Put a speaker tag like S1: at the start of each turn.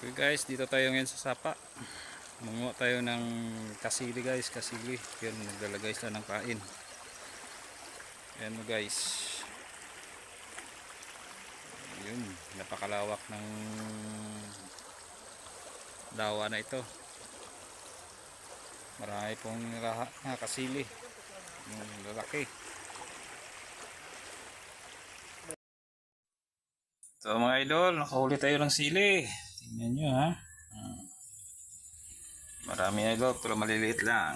S1: Okay guys, dito tayo ngayon sa Sapa. Manguha tayo ng kasili guys, kasili. Yun, naglalagay sila ng kain. Ayan mo guys. Yun, napakalawak ng dawa na ito. Marami pong kasili. Yung lalaki. So mga idol, nakahuli tayo ng sili. Tingnan nyo ha. Marami idol, pero maliliit lang.